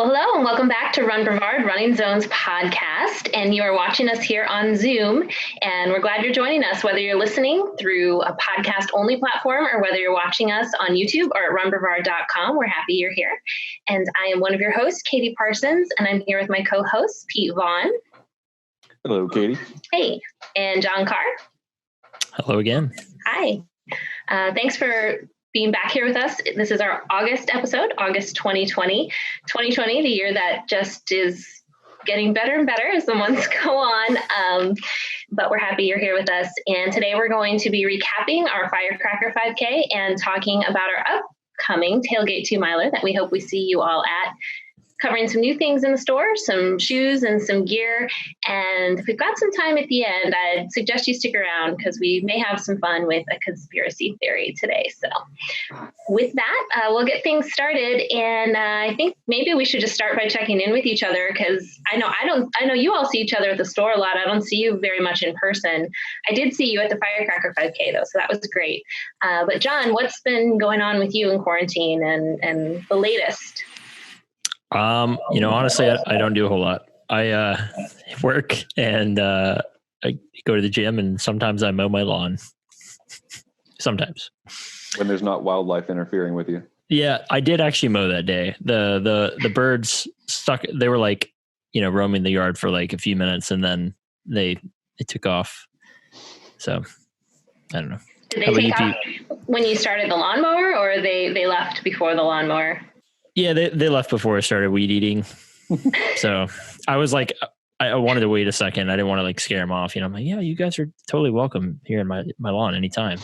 Well, hello and welcome back to Run Brevard Running Zones podcast. And you are watching us here on Zoom. And we're glad you're joining us, whether you're listening through a podcast only platform or whether you're watching us on YouTube or at runbrevard.com. We're happy you're here. And I am one of your hosts, Katie Parsons, and I'm here with my co-host, Pete Vaughn. Hello, Katie. Hey. And John Carr. Hello again. Hi. Thanks for being back here with us. This is our August episode, August 2020. 2020, the year that just is getting better and better as the months go on. But we're happy you're here with us. And today we're going to be recapping our Firecracker 5K and talking about our upcoming Tailgate 2-miler that we hope we see you all at. Covering some new things in the store, some shoes and some gear. And if we've got some time at the end, I'd suggest you stick around because we may have some fun with a conspiracy theory today. So with that, we'll get things started. And I think maybe we should just start by checking in with each other because I know you all see each other at the store a lot. I don't see you very much in person. I did see you at the Firecracker 5K though, so that was great. But John, what's been going on with you in quarantine and the latest? Honestly, I don't do a whole lot. I work and I go to the gym and sometimes I mow my lawn. Sometimes. When there's not wildlife interfering with you. Yeah, I did actually mow that day. The birds stuck. They were like, roaming the yard for like a few minutes and then they took off. So I don't know. Did they take off when you started the lawnmower or they left before the lawnmower? Yeah, they left before I started weed eating. So I was like, I wanted to wait a second. I didn't want to like scare them off. I'm like, yeah, you guys are totally welcome here in my lawn anytime.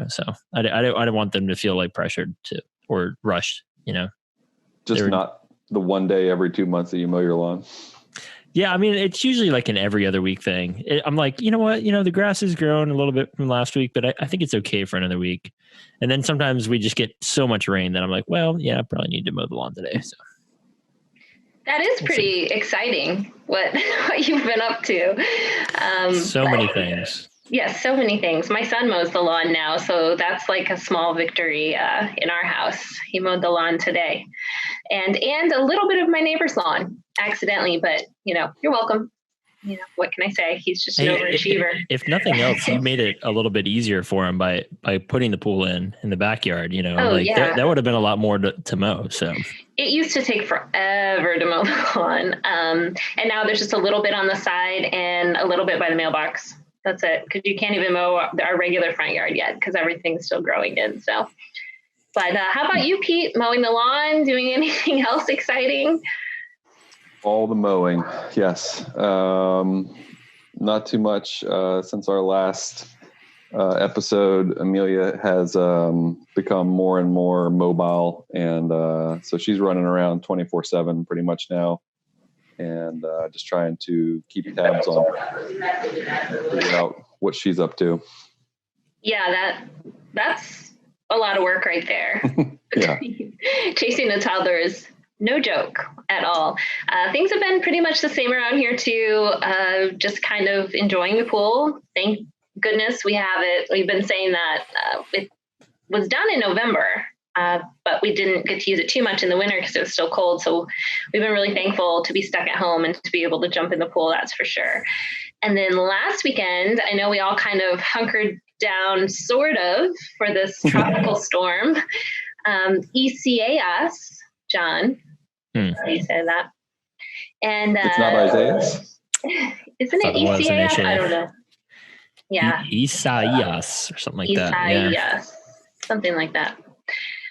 So I didn't want them to feel like pressured to or rushed. Just not the one day every 2 months that you mow your lawn. Yeah, I mean, it's usually like an every other week thing. I'm like, you know what? The grass has grown a little bit from last week, but I think it's okay for another week. And then sometimes we just get so much rain that I'm like, well, yeah, I probably need to mow the lawn today. So that is pretty exciting what you've been up to. Many things. Yes, so many things. My son mows the lawn now, so that's like a small victory in our house. He mowed the lawn today. And a little bit of my neighbor's lawn accidentally, but you're welcome. What can I say? He's just an overachiever. If nothing else, you made it a little bit easier for him by putting the pool in the backyard, that would have been a lot more to mow. So it used to take forever to mow the lawn. And now there's just a little bit on the side and a little bit by the mailbox. That's it. Because you can't even mow our regular front yard yet because everything's still growing in. So, but how about you, Pete? Mowing the lawn, doing anything else exciting? All the mowing, yes. Not too much since our last episode. Amelia has become more and more mobile, and so she's running around 24/7 pretty much now, and just trying to keep tabs on figure out what she's up to. Yeah, that's a lot of work right there. Yeah. Chasing a toddler is no joke at all. Things have been pretty much the same around here too. Just kind of enjoying the pool. Thank goodness we have it. We've been saying that it was done in November, but we didn't get to use it too much in the winter because it was still cold. So we've been really thankful to be stuck at home and to be able to jump in the pool. That's for sure. And then last weekend, I know we all kind of hunkered down sort of for this tropical storm. ECAS, John. How do you say that? And it's not Isaiah's. Isn't it ECAS? I don't know. Yeah. Isaias or something like that. Isaias. Yeah. Something like that.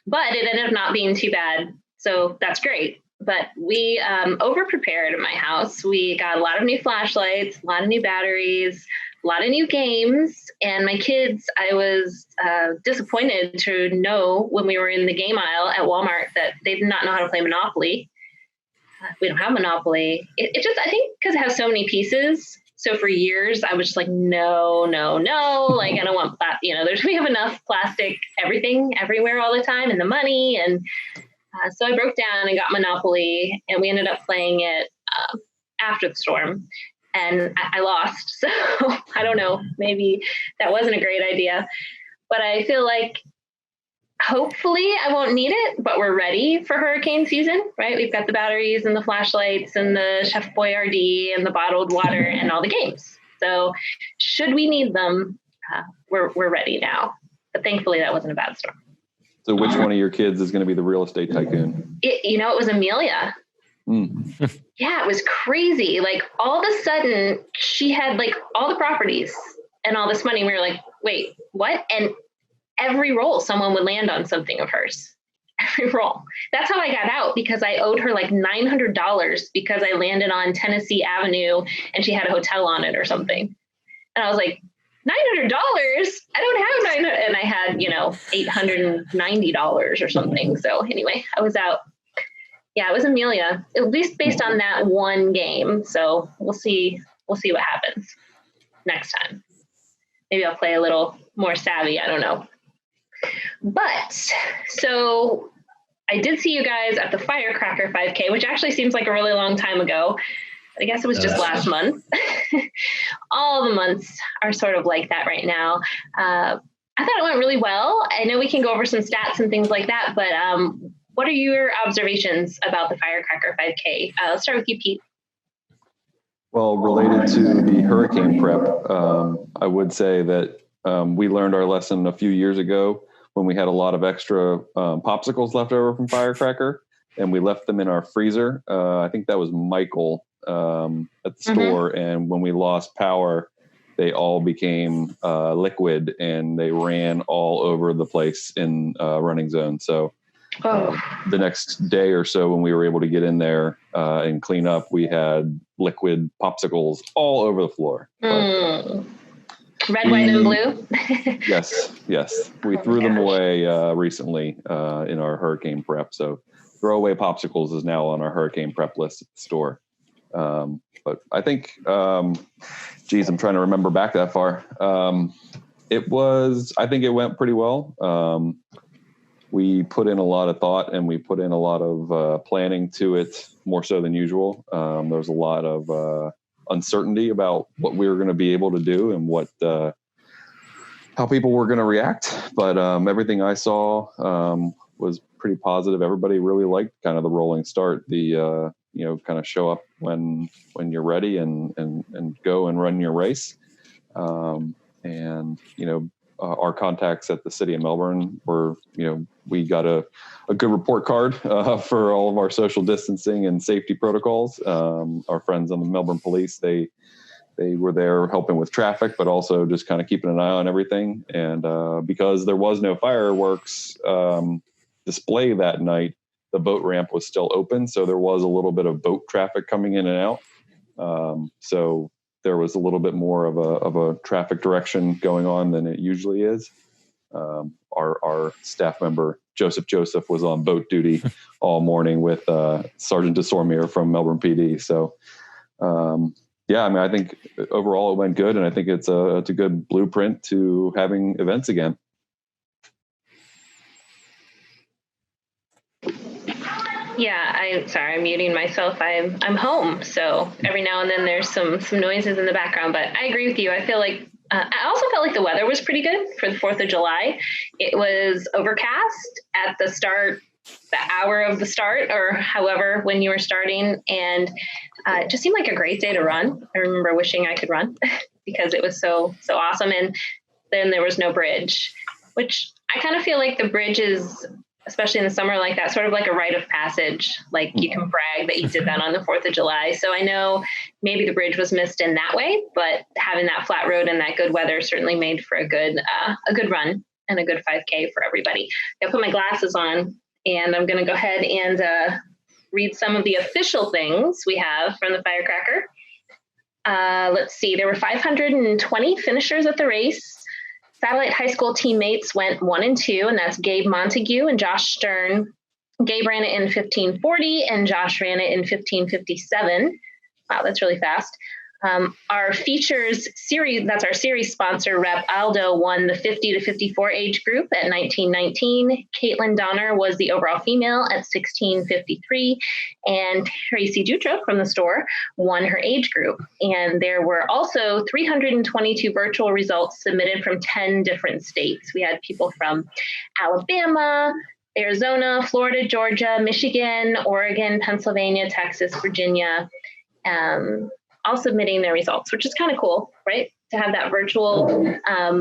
But it ended up not being too bad. So that's great. But we over-prepared in my house. We got a lot of new flashlights, a lot of new batteries, a lot of new games. And my kids, I was disappointed to know when we were in the game aisle at Walmart that they did not know how to play Monopoly. We don't have Monopoly. It just, I think because it has so many pieces. So for years, I was just like, no. Like, I don't want we have enough plastic, everything, everywhere all the time, and the money. And so I broke down and got Monopoly, and we ended up playing it after the storm. And I lost. So I don't know, maybe that wasn't a great idea. But I feel like hopefully I won't need it, but we're ready for hurricane season, right? We've got the batteries and the flashlights and the Chef Boyardee and the bottled water and all the games. So should we need them, we're ready now. But thankfully that wasn't a bad storm. So which one of your kids is going to be the real estate tycoon? It was Amelia. Yeah, it was crazy. Like all of a sudden she had like all the properties and all this money. We were like, wait, what? And every roll someone would land on something of hers. Every roll. That's how I got out, because I owed her like $900 because I landed on Tennessee Avenue and she had a hotel on it or something. And I was like, $900? I don't have $900. And I had, $890 or something. So anyway, I was out. Yeah, it was Amelia, at least based on that one game. So we'll see what happens next time. Maybe I'll play a little more savvy. I don't know. But so I did see you guys at the Firecracker 5K, which actually seems like a really long time ago. I guess it was just last month. All the months are sort of like that right now. I thought it went really well. I know we can go over some stats and things like that, but what are your observations about the Firecracker 5K? Let's start with you, Pete. Well, related to the hurricane prep, I would say that we learned our lesson a few years ago when we had a lot of extra popsicles left over from Firecracker, and we left them in our freezer. I think that was Michael at the store, and when we lost power, they all became liquid, and they ran all over the place in running zone. So the next day or so, when we were able to get in there and clean up, we had liquid popsicles all over the floor. Red, white, and blue? Yes. We threw them away recently in our hurricane prep. So throwaway popsicles is now on our hurricane prep list at the store. But I think, I'm trying to remember back that far. I think it went pretty well. We put in a lot of thought and we put in a lot of planning to it, more so than usual. There's a lot of uncertainty about what we were going to be able to do and how people were going to react. But everything I saw was pretty positive. Everybody really liked kind of the rolling start, the kind of show up when you're ready and go and run your race. Our contacts at the city of Melbourne were, we got a good report card for all of our social distancing and safety protocols. Our friends on the Melbourne police, they were there helping with traffic, but also just kind of keeping an eye on everything. And because there was no fireworks display that night, the boat ramp was still open. So there was a little bit of boat traffic coming in and out. So there was a little bit more of a traffic direction going on than it usually is. Our staff member, Joseph was on boat duty all morning with Sergeant DeSormier from Melbourne PD. So, I think overall it went good, and I think it's a good blueprint to having events again. Yeah, I'm muting myself. I'm home, so every now and then there's some noises in the background, but I agree with you. I feel like I also felt like the weather was pretty good for the 4th of July. It was overcast at the start, the hour of the start, or however, when you were starting. And it just seemed like a great day to run. I remember wishing I could run because it was so awesome. And then there was no bridge, which I kind of feel like the bridge is, especially in the summer like that, sort of like a rite of passage. Like you can brag that you did that on the 4th of July. So I know maybe the bridge was missed in that way, but having that flat road and that good weather certainly made for a good run and a good 5K for everybody. I put my glasses on and I'm going to go ahead and read some of the official things we have from the Firecracker. Let's see, there were 520 finishers at the race. Satellite High School teammates went 1 and 2, and that's Gabe Montague and Josh Stern. Gabe ran it in 15:40, and Josh ran it in 15:57. Wow, that's really fast. Our features series, that's our series sponsor, Rep Aldo, won the 50 to 54 age group at 1919. Caitlin Donner was the overall female at 1653. And Tracy Dutra from the store won her age group. And there were also 322 virtual results submitted from 10 different states. We had people from Alabama, Arizona, Florida, Georgia, Michigan, Oregon, Pennsylvania, Texas, Virginia, all submitting their results, which is kind of cool, right? To have that virtual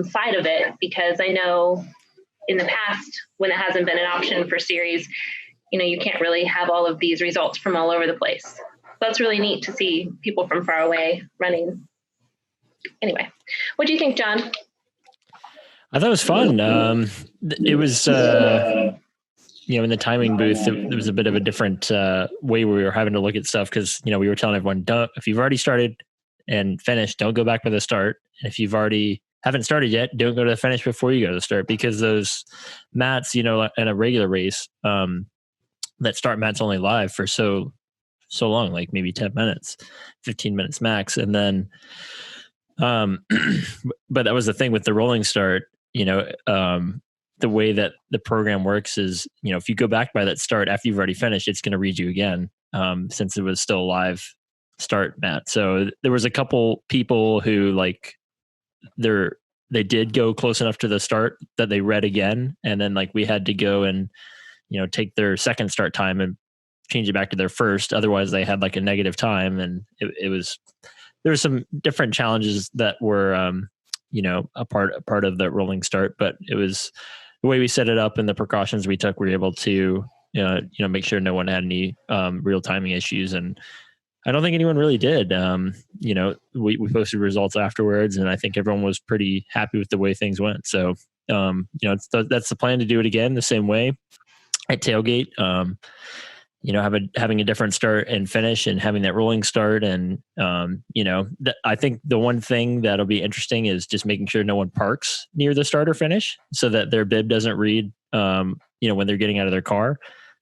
side of it, because I know in the past, when it hasn't been an option for series, you can't really have all of these results from all over the place. So that's really neat to see people from far away running. Anyway, what do you think, John? I thought it was fun. It was, in the timing booth, there was a bit of a different way we were having to look at stuff because, we were telling everyone, if you've already started and finished, don't go back to the start. And if you've already haven't started yet, don't go to the finish before you go to the start, because those mats, in a regular race, that start mat's only live for so long, like maybe 10 minutes, 15 minutes max. And then, but that was the thing with the rolling start, the way that the program works is, if you go back by that start after you've already finished, it's going to read you again, since it was still a live start, Matt. So there was a couple people who they did go close enough to the start that they read again. And then we had to go and, take their second start time and change it back to their first. Otherwise they had a negative time. And there were some different challenges that were, a part of the rolling start, but it was the way we set it up and the precautions we took. We were able to, make sure no one had any real timing issues. And I don't think anyone really did. We posted results afterwards, and I think everyone was pretty happy with the way things went. So, that's the plan, to do it again the same way at Tailgate. Having a different start and finish, and having that rolling start. And, I think the one thing that'll be interesting is just making sure no one parks near the start or finish, so that their bib doesn't read, when they're getting out of their car.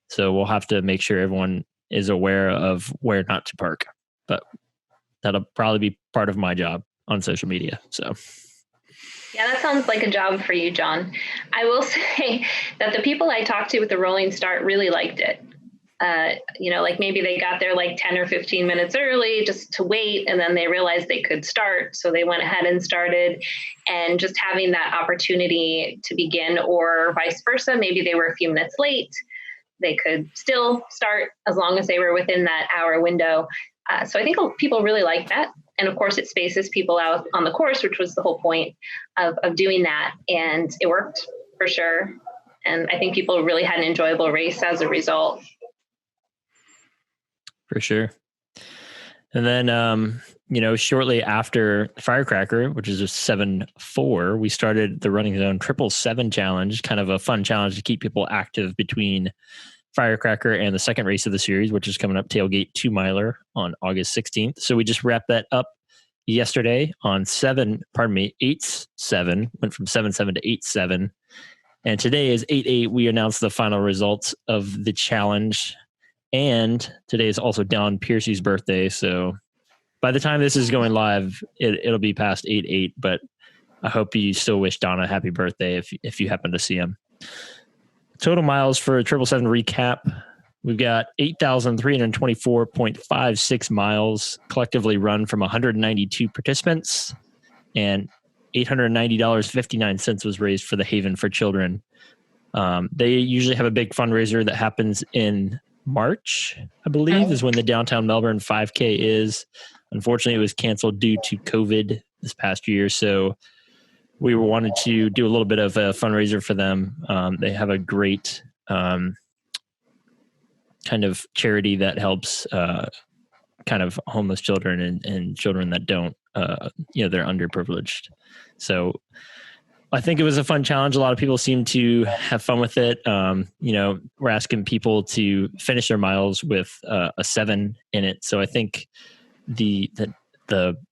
So we'll have to make sure everyone is aware of where not to park, but that'll probably be part of my job on social media. So. Yeah, that sounds like a job for you, John. I will say that the people I talked to with the rolling start really liked it. Maybe they got there 10 or 15 minutes early just to wait, and then they realized they could start. So they went ahead and started, and just having that opportunity to begin, or vice versa, maybe they were a few minutes late, they could still start as long as they were within that hour window. So I think people really like that. And of course it spaces people out on the course, which was the whole point of doing that. And it worked for sure. And I think people really had an enjoyable race as a result. For sure. And then, shortly after Firecracker, which is a 7-4, we started the Running Zone 777 challenge, kind of a fun challenge to keep people active between Firecracker and the second race of the series, which is coming up, Tailgate 2-miler on August 16th. So we just wrapped that up yesterday on 8-7, went from 7-7 to 8-7. And today is 8-8. We announced the final results of the challenge. And today is also Don Piercy's birthday. So by the time this is going live, it'll be past 8-8. But I hope you still wish Don a happy birthday if you happen to see him. Total miles for a 777 recap. We've got 8,324.56 miles collectively run from 192 participants, and $890.59 was raised for the Haven for Children. They usually have a big fundraiser that happens in March, I believe, is when the downtown Melbourne 5K is. Unfortunately, it was canceled due to COVID this past year. So we wanted to do a little bit of a fundraiser for them. They have a great kind of charity that helps kind of homeless children and children that don't, they're underprivileged. So I think it was a fun challenge. A lot of people seem to have fun with it. We're asking people to finish their miles with a 7 in it. So I think the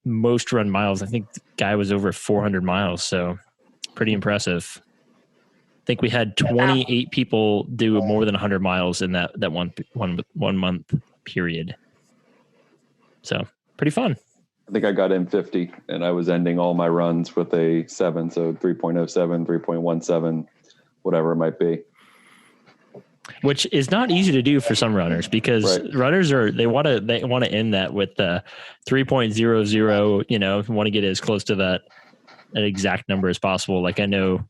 most run miles, I think the guy was over 400 miles. So pretty impressive. I think we had 28 people do more than 100 miles in that one month period. So pretty fun. I think I got in 50, and I was ending all my runs with a 7, so 3.07, 3.17, whatever it might be. Which is not easy to do for some runners, because runners they want to end that with 3.00. You know, want to get as close to that an exact number as possible. Like I know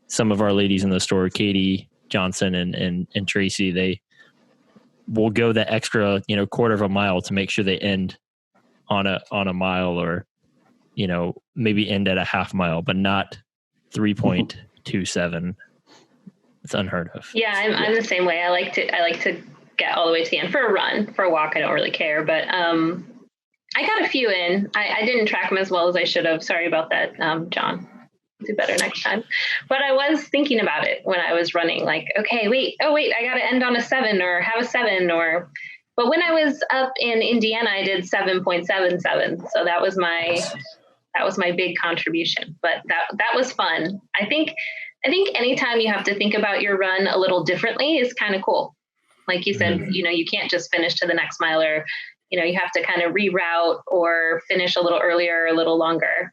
some of our ladies in the store, Katie Johnson and Tracy, they will go the extra, quarter of a mile to make sure they end on a mile, or, maybe end at a half mile, but not 3.27. It's unheard of. Yeah, I'm the same way. I like to get all the way to the end. For a run. For a walk, I don't really care, but I got a few in. I didn't track them as well as I should have. Sorry about that, John. Do better next time. But I was thinking about it when I was running, like, okay, wait, I got to end on a 7 or have a 7 but when I was up in Indiana, I did 7.77. So that was my big contribution, but that was fun. I think anytime you have to think about your run a little differently is kind of cool. Like you said, you can't just finish to the next mile, or, you have to kind of reroute or finish a little earlier, or a little longer.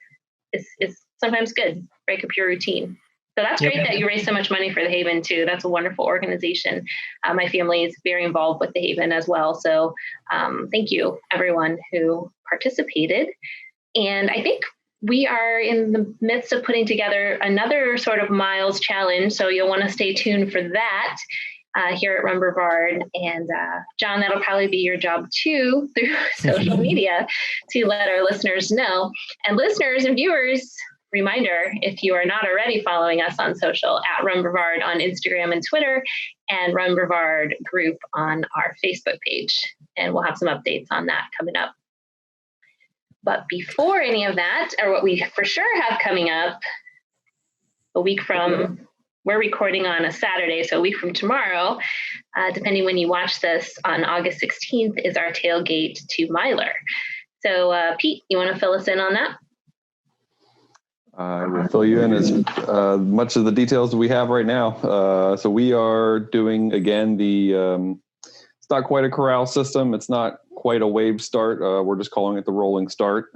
It's sometimes good. Break up your routine. So that's great that you raise so much money for the Haven too. That's a wonderful organization. My family is very involved with the Haven as well. So thank you everyone who participated. And I think we are in the midst of putting together another sort of miles challenge. So you'll want to stay tuned for that here at Run Brevard. And John, that'll probably be your job too, through social media, to let our listeners know. And listeners and viewers, reminder, if you are not already following us on social, at Run Brevard on Instagram and Twitter, and Run Brevard group on our Facebook page. And we'll have some updates on that coming up. But before any of that, or what we for sure have coming up, a week from, we're recording on a Saturday, so a week from tomorrow, depending when you watch this, on August 16th, is our Tailgate 2-miler. So Pete, you want to fill us in on that? I will fill you in as much of the details that we have right now. So we are doing, again, it's not quite a corral system. It's not quite a wave start. We're just calling it the rolling start.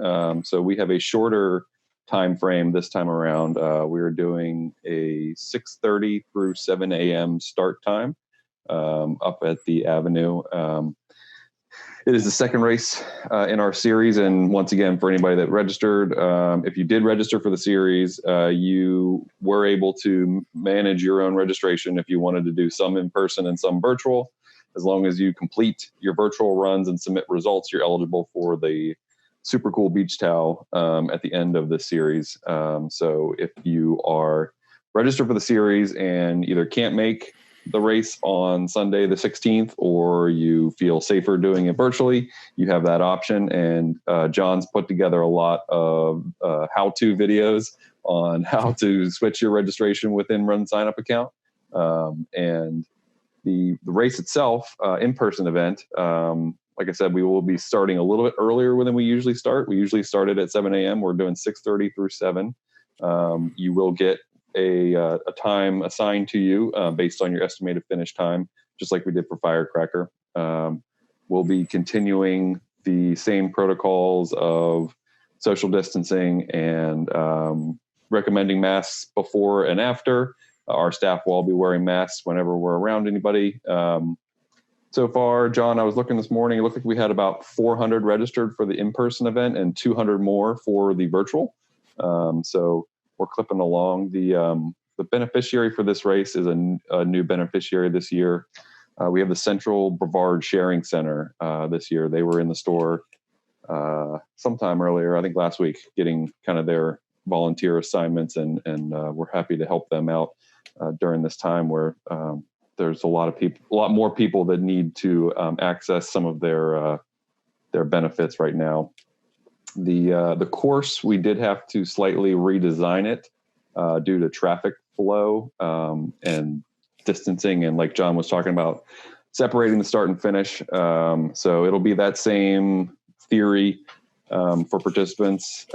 So we have a shorter time frame this time around. We're doing a 6:30 through 7 a.m. start time up at the Avenue. It is the second race in our series. And once again, for anybody that registered, if you did register for the series, you were able to manage your own registration if you wanted to do some in person and some virtual. As long as you complete your virtual runs and submit results, you're eligible for the super cool beach towel at the end of the series. So if you are registered for the series and either can't make the race on Sunday the 16th, or you feel safer doing it virtually, you have that option. And John's put together a lot of how-to videos on how to switch your registration within Run Sign Up account. And the race itself, in-person event, like I said, we will be starting a little bit earlier than we usually start. We usually started at 7 a.m. We're doing 6:30 through 7. You will get a time assigned to you based on your estimated finish time, just like we did for Firecracker. We'll be continuing the same protocols of social distancing and recommending masks before and after. Our staff will all be wearing masks whenever we're around anybody. So far, John, I was looking this morning, it looked like we had about 400 registered for the in-person event and 200 more for the virtual. So we're clipping along. The beneficiary for this race is a new beneficiary this year. We have the Central Brevard Sharing Center this year. They were in the store sometime earlier, I think last week, getting kind of their volunteer assignments, and we're happy to help them out during this time where there's a lot more people that need to access some of their benefits right now. The course, we did have to slightly redesign it due to traffic flow and distancing, and like John was talking about, separating the start and finish. So it'll be that same theory for participants.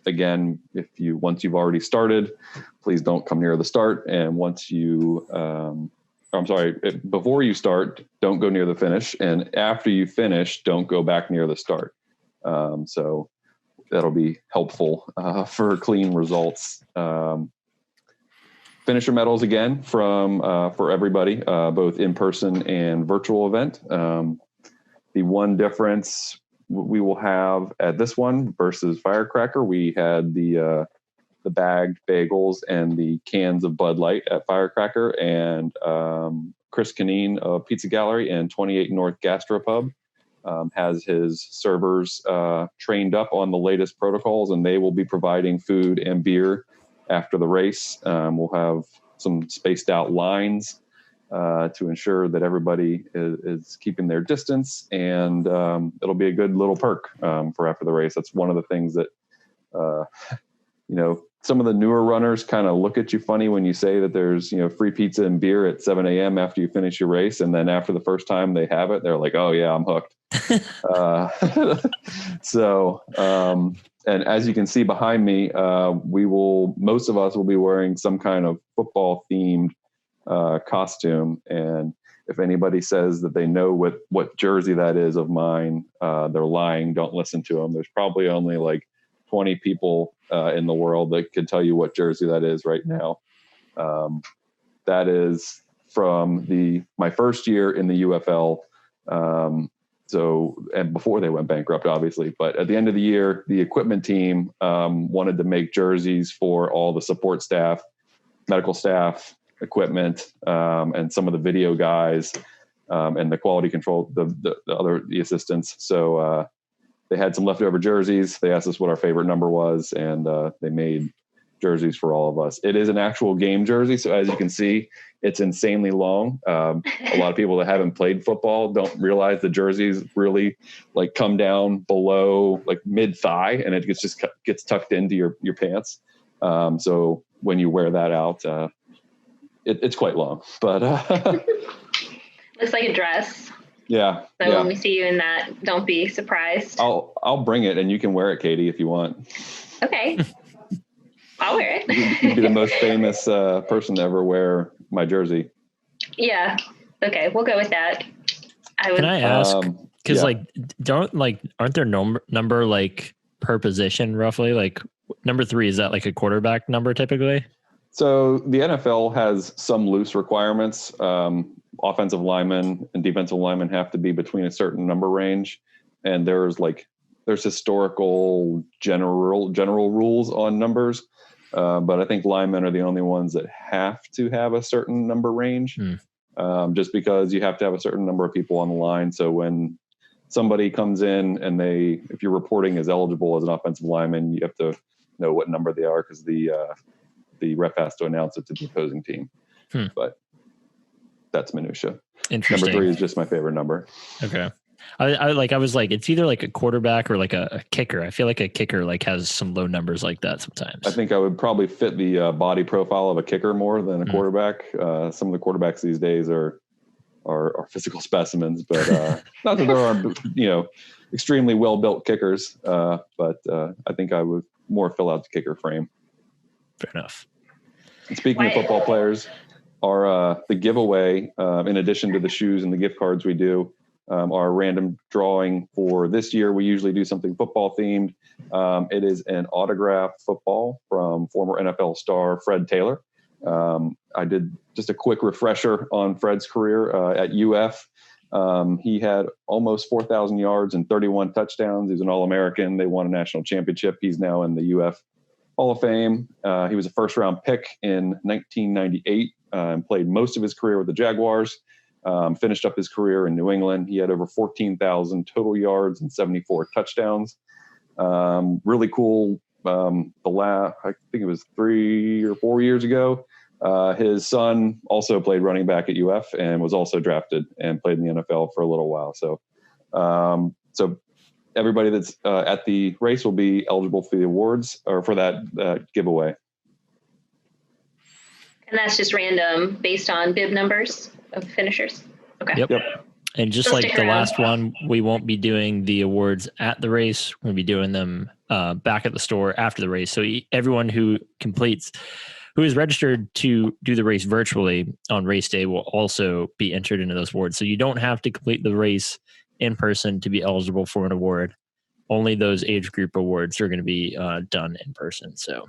Again, once you've already started, please don't come near the start. And before you start, don't go near the finish. And after you finish, don't go back near the start. So that'll be helpful for clean results. Finisher medals again for everybody, both in person and virtual event. The one difference we will have at this one versus Firecracker, we had the bagged bagels and the cans of Bud Light at Firecracker, and Chris Canine of Pizza Gallery and 28 North Gastropub has his servers trained up on the latest protocols, and they will be providing food and beer after the race. We'll have some spaced out lines to ensure that everybody is keeping their distance, and it'll be a good little perk for after the race. That's one of the things that, some of the newer runners kind of look at you funny when you say that there's, free pizza and beer at 7 a.m. after you finish your race. And then after the first time they have it, they're like, oh yeah, I'm hooked. And as you can see behind me, most of us will be wearing some kind of football themed costume. And if anybody says that they know what jersey that is of mine, they're lying. Don't listen to them. There's probably only like 20 people in the world that can tell you what jersey that is right now. That is from my first year in the UFL. And before they went bankrupt, obviously, but at the end of the year, the equipment team wanted to make jerseys for all the support staff, medical staff, equipment, and some of the video guys, and the quality control, the assistants. So they had some leftover jerseys. They asked us what our favorite number was, and they made jerseys for all of us. It is an actual game jersey, so as you can see, it's insanely long. A lot of people that haven't played football don't realize the jerseys really like come down below like mid thigh, and it gets tucked into your pants. So when you wear that out, it's quite long, but looks like a dress. Yeah. So when we see you in that, don't be surprised. I'll bring it, and you can wear it, Katie, if you want. Okay. I'll wear it. You'd be the most famous person to ever wear my jersey. Yeah. Okay, we'll go with that. Can I ask? Because aren't there number like per position roughly? Like number 3, is that like a quarterback number typically? So the NFL has some loose requirements. Offensive linemen and defensive linemen have to be between a certain number range, and there's historical general rules on numbers. But I think linemen are the only ones that have to have a certain number range, just because you have to have a certain number of people on the line. So when somebody comes in and if you're reporting as eligible as an offensive lineman, you have to know what number they are, because the ref has to announce it to the opposing team. But that's minutia. Interesting. Number 3 is just my favorite number. Okay. I was like, it's either like a quarterback or like a kicker. I feel like a kicker like has some low numbers like that sometimes. I think I would probably fit the body profile of a kicker more than a quarterback. Some of the quarterbacks these days are physical specimens, but not that there aren't extremely well built kickers. But I think I would more fill out the kicker frame. Fair enough. And speaking of football players, the giveaway, in addition to the shoes and the gift cards we do, our random drawing for this year, we usually do something football themed. It is an autographed football from former NFL star Fred Taylor. I did just a quick refresher on Fred's career at UF. He had almost 4,000 yards and 31 touchdowns. He's an All-American. They won a national championship. He's now in the UF Hall of Fame. He was a first-round pick in 1998 and played most of his career with the Jaguars. Finished up his career in New England. He had over 14,000 total yards and 74 touchdowns. Really cool. I think it was 3 or 4 years ago, his son also played running back at UF and was also drafted and played in the NFL for a little while. So everybody that's at the race will be eligible for the awards or for that giveaway. And that's just random based on bib numbers of finishers. Okay. Yep. And just like the last one, we won't be doing the awards at the race. We'll be doing them back at the store after the race. So everyone who is registered to do the race virtually on race day will also be entered into those awards. So you don't have to complete the race in person to be eligible for an award. only those age group awards are going to be done in person. So.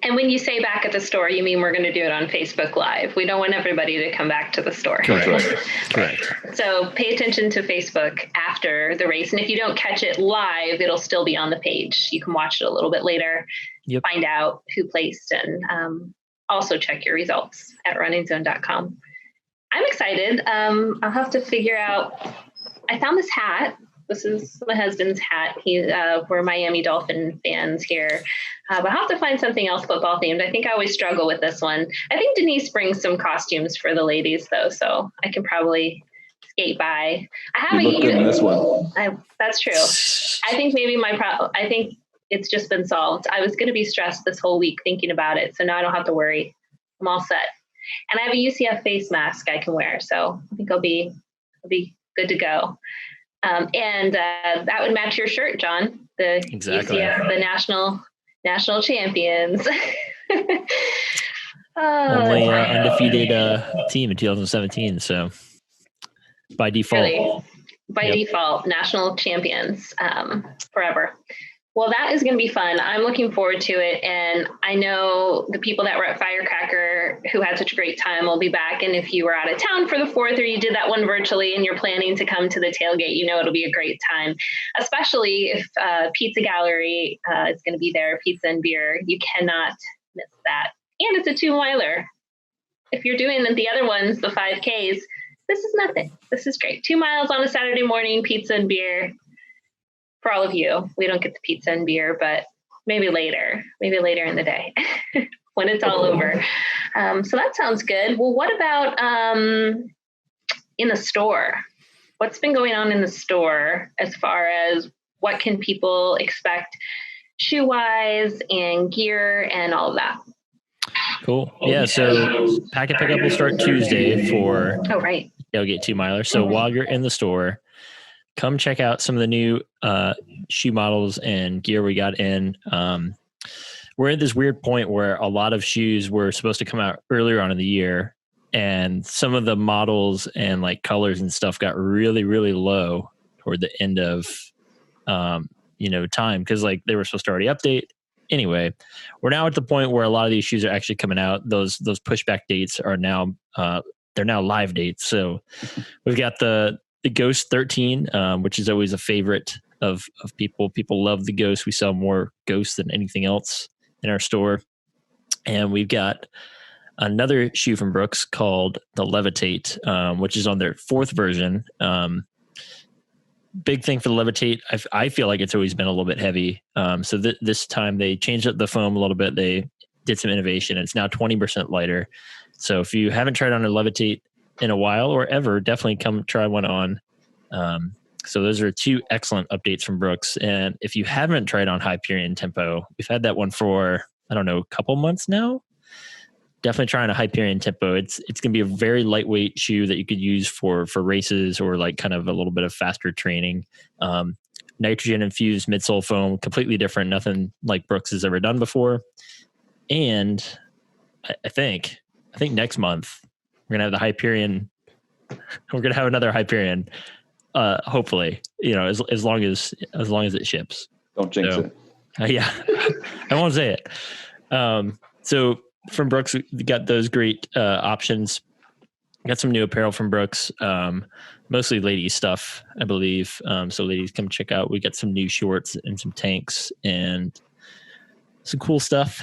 And when you say back at the store, you mean we're going to do it on Facebook Live. We don't want everybody to come back to the store. Correct. So pay attention to Facebook after the race. And if you don't catch it live, it'll still be on the page. You can watch it a little bit later, find out who placed, and also check your results at runningzone.com. I'm excited. I'll have to figure out. I found this hat. This is my husband's hat. We're Miami Dolphin fans here. But I'll have to find something else football themed. I think I always struggle with this one. I think Denise brings some costumes for the ladies, though, so I can probably skate by. I have this one. That's true. I think maybe I think it's just been solved. I was going to be stressed this whole week thinking about it, so now I don't have to worry. I'm all set. And I have a UCF face mask I can wear, so I think I'll be good to go. And that would match your shirt, John. The UCF, the national champions. Only undefeated team in 2017. So by default, really, default, national champions forever. Well, that is going to be fun. I'm looking forward to it. And I know the people that were at Firecracker who had such a great time will be back. And if you were out of town for the 4th, or you did that one virtually and you're planning to come to the tailgate, it'll be a great time, especially if Pizza Gallery is going to be there, pizza and beer. You cannot miss that. And it's a 2-miler. If you're doing the other ones, the 5Ks, this is nothing. This is great. 2 miles on a Saturday morning, pizza and beer. For all of you, we don't get the pizza and beer, but maybe later in the day when it's all over. So that sounds good. Well, what about in the store? What's been going on in the store as far as what can people expect shoe-wise and gear and all of that? Cool. Yeah, so packet pickup will start Tuesday for Tailgate 2-miler. So while you're in the store, come check out some of the new shoe models and gear we got in. We're at this weird point where a lot of shoes were supposed to come out earlier on in the year, and some of the models and colors and stuff got really, really low toward the end of time, because they were supposed to already update. Anyway, we're now at the point where a lot of these shoes are actually coming out. Those pushback dates are now they're now live dates. So we've got the Ghost 13, which is always a favorite of people. People love the Ghost. We sell more Ghosts than anything else in our store. And we've got another shoe from Brooks called the Levitate, which is on their 4th version. Big thing for the Levitate. I feel like it's always been a little bit heavy. So this time they changed up the foam a little bit. They did some innovation. It's now 20% lighter. So if you haven't tried on a Levitate in a while or ever, definitely come try one on. So those are 2 excellent updates from Brooks. And if you haven't tried on Hyperion Tempo, we've had that one for, a couple months now. Definitely try on a Hyperion Tempo. It's going to be a very lightweight shoe that you could use for races or kind of a little bit of faster training. Nitrogen infused midsole foam, completely different. Nothing like Brooks has ever done before. And I think next month we're gonna have the Hyperion. We're gonna have another Hyperion. Hopefully, as long as it ships. Don't jinx it. Yeah, I won't say it. So from Brooks, we got those great options. Got some new apparel from Brooks, mostly ladies stuff, I believe. So ladies, come check out. We got some new shorts and some tanks and some cool stuff.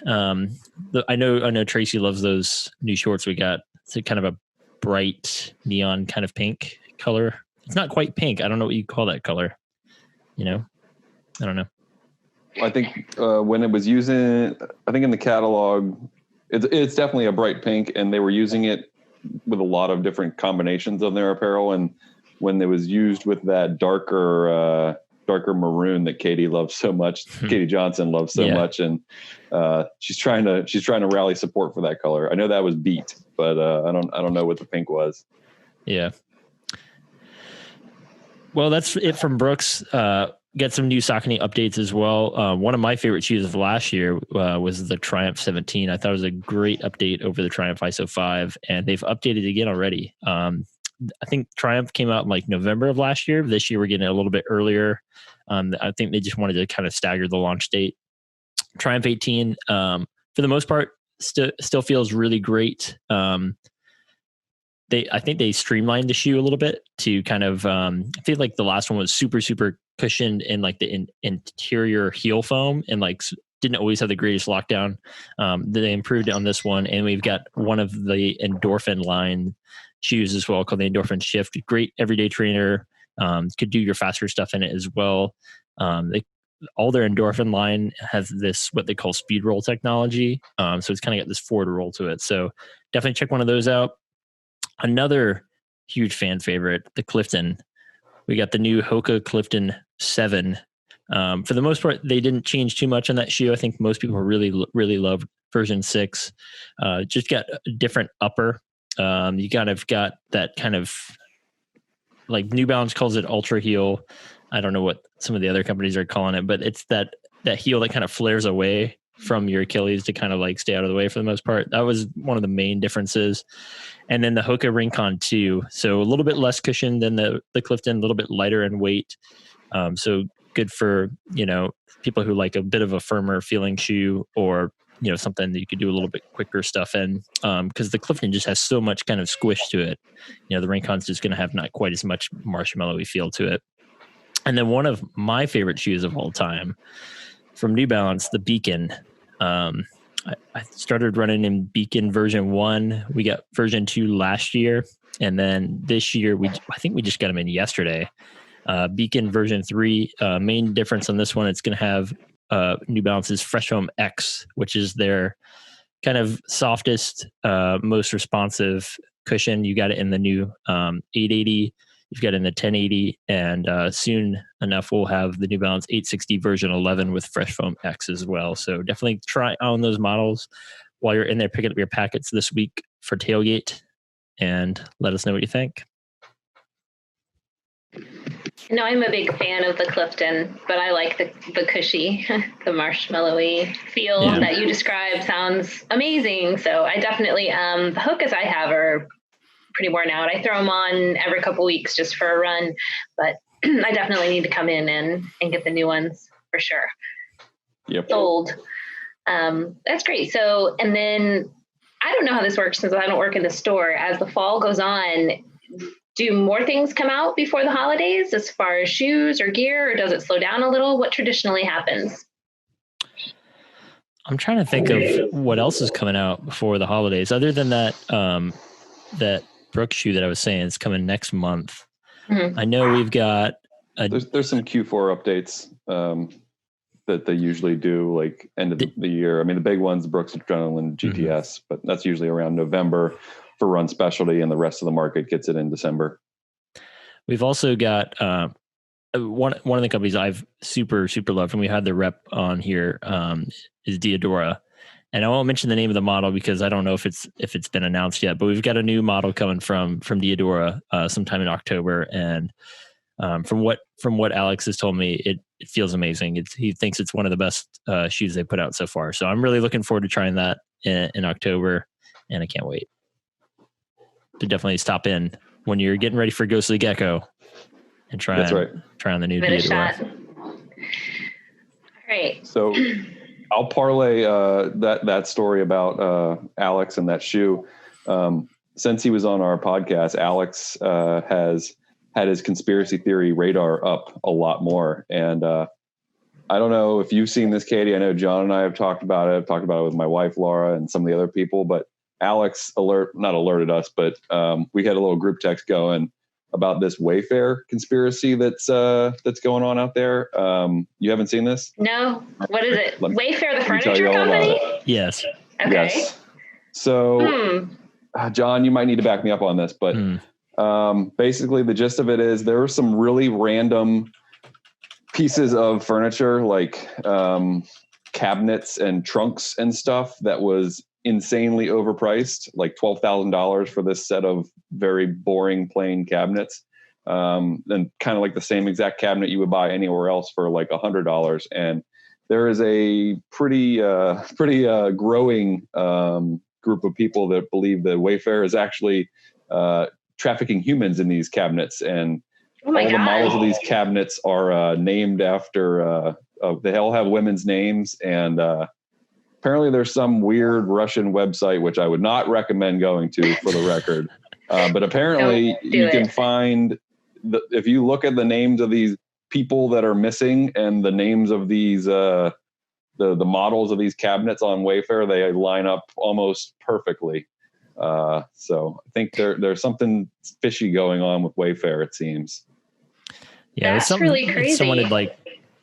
I know Tracy loves those new shorts we got. It's a kind of a bright neon kind of pink color. It's not quite pink. I don't know what you call that color. I don't know. I think when it was using, I think in the catalog, it's definitely a bright pink, and they were using it with a lot of different combinations of their apparel. And when it was used with that darker maroon that Katie loves so much, Katie Johnson loves so much, and she's trying to rally support for that color. I know that was beat, but I don't know what the pink was. Yeah. Well, that's it from Brooks. Get some new Saucony updates as well. One of my favorite shoes of last year was the Triumph 17. I thought it was a great update over the Triumph ISO 5, and they've updated again already. I think Triumph came out in like November of last year. This year we're getting it a little bit earlier. I think they just wanted to kind of stagger the launch date. Triumph 18, for the most part, still feels really great. I think they streamlined the shoe a little bit to kind of, I feel like the last one was super, super cushioned in like the interior heel foam and like didn't always have the greatest lockdown. They improved it on this one. And we've got one of the Endorphin line shoes as well called the Endorphin Shift. Great everyday trainer. Could do your faster stuff in it as well. All their Endorphin line has this, what they call speed roll technology. So it's kind of got this forward roll to it. So definitely check one of those out. Another huge fan favorite, the Clifton. We got the new Hoka Clifton 7. For the most part, they didn't change too much on that shoe. I think most people really, really loved version 6. Just got a different upper. You kind of got that kind of, like New Balance calls it ultra heel. I don't know what some of the other companies are calling it, but it's that heel that kind of flares away from your Achilles to kind of like stay out of the way for the most part. That was one of the main differences. And then the Hoka Rincon 2. So a little bit less cushion than the Clifton, a little bit lighter in weight. So good for, people who like a bit of a firmer feeling shoe, or, something that you could do a little bit quicker stuff in. Because the Clifton just has so much kind of squish to it. The Rincon's just going to have not quite as much marshmallowy feel to it. And then one of my favorite shoes of all time from New Balance, the Beacon. I started running in Beacon version 1. We got version 2 last year. And then this year, I think we just got them in yesterday. Beacon version 3, main difference on this one, it's going to have New Balance's Fresh Foam X, which is their kind of softest, most responsive cushion. You got it in the new 880. You've got it in the 1080, and soon enough we'll have the New Balance 860 version 11 with Fresh Foam X as well. So definitely try on those models while you're in there picking up your packets this week for Tailgate, and let us know what you think. No, I'm a big fan of the Clifton, but I like the cushy, the marshmallowy feel that you described. Sounds amazing. So I definitely, the Hokas I have are pretty worn out. I throw them on every couple weeks just for a run, but I definitely need to come in and get the new ones for sure. Yep. Sold. That's great. So, and then I don't know how this works since I don't work in the store. As the fall goes on, do more things come out before the holidays as far as shoes or gear, or does it slow down a little? What traditionally happens? I'm trying to think of what else is coming out before the holidays, other than that Brooks shoe that I was saying is coming next month. Mm-hmm. I know we've got there's some Q4 updates that they usually do, like end of the year. I mean, the big ones, Brooks Adrenaline GTS, but that's usually around November for Run Specialty, and the rest of the market gets it in December. We've also got one of the companies I've super loved, and we had the rep on here, is Diadora. And I won't mention the name of the model because I don't know if it's been announced yet, but we've got a new model coming from Diadora sometime in October. And from what Alex has told me, it feels amazing. He thinks it's one of the best shoes they put out so far. So I'm really looking forward to trying that in October, and I can't wait to definitely stop in when you're getting ready for Ghostly Gecko and try on the new Diadora. All right. So I'll parlay that story about Alex and that shoe. Since he was on our podcast, Alex has had his conspiracy theory radar up a lot more. And I don't know if you've seen this, Katie. I know John and I have talked about it. I've talked about it with my wife, Laura, and some of the other people. But Alex not alerted us, but we had a little group text going about this Wayfair conspiracy that's going on out there. You haven't seen this? No. What is it? Wayfair, the furniture company? Yes. Okay. Yes. So, John, you might need to back me up on this, but basically the gist of it is there were some really random pieces of furniture, like cabinets and trunks and stuff, that was insanely overpriced, like $12,000 for this set of very boring plain cabinets, and kind of like the same exact cabinet you would buy anywhere else for like $100. And there is a pretty growing group of people that believe that Wayfair is actually trafficking humans in these cabinets, and Oh my all the God. models of these cabinets are named after. They all have women's names, and apparently there's some weird Russian website which I would not recommend going to, for the record. But apparently you can find if you look at the names of these people that are missing and the names of these the models of these cabinets on Wayfair, they line up almost perfectly. So I think there's something fishy going on with Wayfair, it seems. Yeah, that's really crazy. Someone had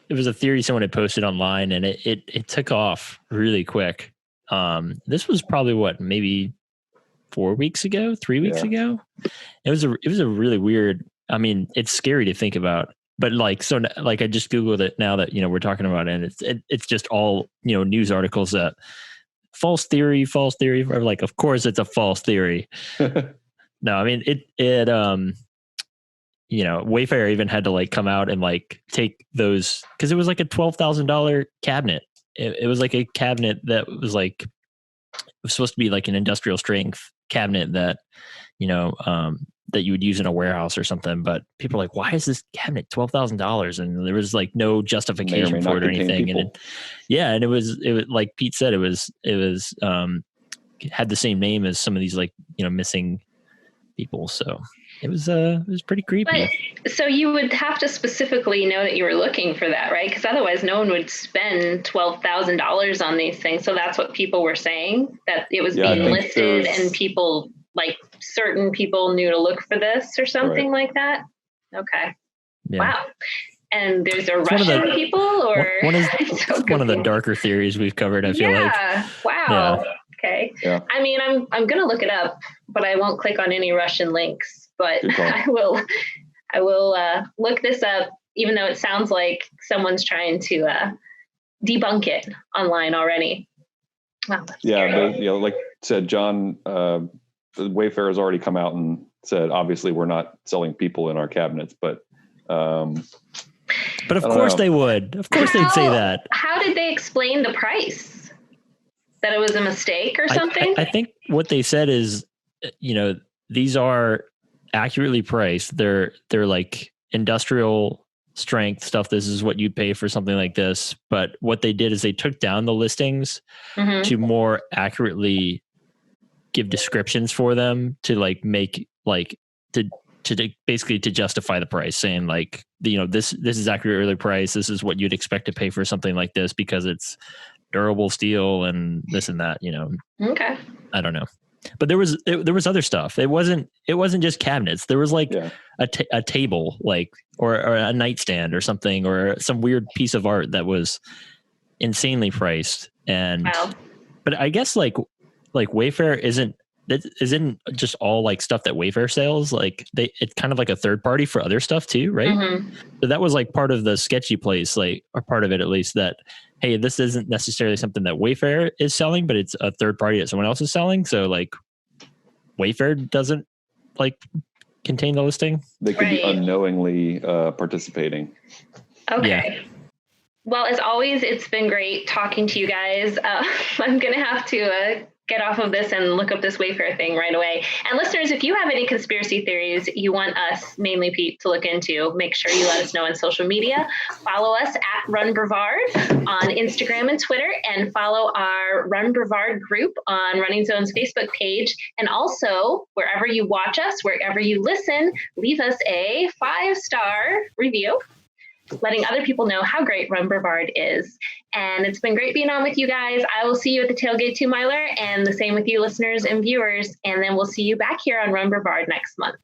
it was a theory someone had posted online, and it took off really quick. This was probably maybe 3 weeks ago. It was a really weird. I mean, it's scary to think about, but I just Googled it now that, we're talking about it, and it's just all, news articles that false theory, or of course it's a false theory. No, I mean, Wayfair even had to come out and take those, because it was like a $12,000 cabinet. It was like a cabinet that was it was supposed to be like an industrial strength cabinet that, that you would use in a warehouse or something. But people are like, why is this cabinet $12,000? And there was no justification for it or anything. And it was like Pete said, it was had the same name as some of these missing people. So it was pretty creepy. But, so you would have to specifically know that you were looking for that, right? Because otherwise no one would spend $12,000 on these things. So that's what people were saying, that it was being listed and people, certain people knew to look for this or something like that. Okay. Yeah. Wow. And there's a Russian people, or one of the darker theories we've covered, I feel like. Wow. Yeah. Okay. Yeah. I mean, I'm going to look it up, but I won't click on any Russian links, but I will look this up, even though it sounds like someone's trying to debunk it online already. Wow. Like said, John, Wayfair has already come out and said, obviously we're not selling people in our cabinets, but of course they would. Of course they'd say that. How did they explain the price? That it was a mistake or something? I think what they said is, these are accurately priced. They're like industrial strength stuff. This is what you pay for something like this. But what they did is they took down the listings to more accurately give descriptions for them to make to basically to justify the price, saying this is accurately priced. This is what you'd expect to pay for something like this because it's durable steel and this and that. Okay. I don't know, but there was other stuff. It wasn't just cabinets. There was a table or a nightstand or something, or some weird piece of art that was insanely priced. And but I guess Wayfair isn't just all stuff that Wayfair sells. It's kind of like a third party for other stuff too, right? Mm-hmm. So that was part of the sketchy place, or part of it at least, that, hey, this isn't necessarily something that Wayfair is selling, but it's a third party that someone else is selling. So Wayfair doesn't contain the listing. They could be unknowingly participating. Okay. Yeah. Well, as always, it's been great talking to you guys. I'm going to have to get off of this and look up this Wayfair thing right away. And listeners, if you have any conspiracy theories you want us, mainly Pete, to look into, make sure you let us know on social media. Follow us at Run Brevard on Instagram and Twitter, and follow our Run Brevard group on Running Zone's Facebook page. And also, wherever you watch us, wherever you listen, leave us a 5-star review, letting other people know how great Run Brevard is. And it's been great being on with you guys. I will see you at the Tailgate 2 miler, and the same with you listeners and viewers. And then we'll see you back here on Run Brevard next month.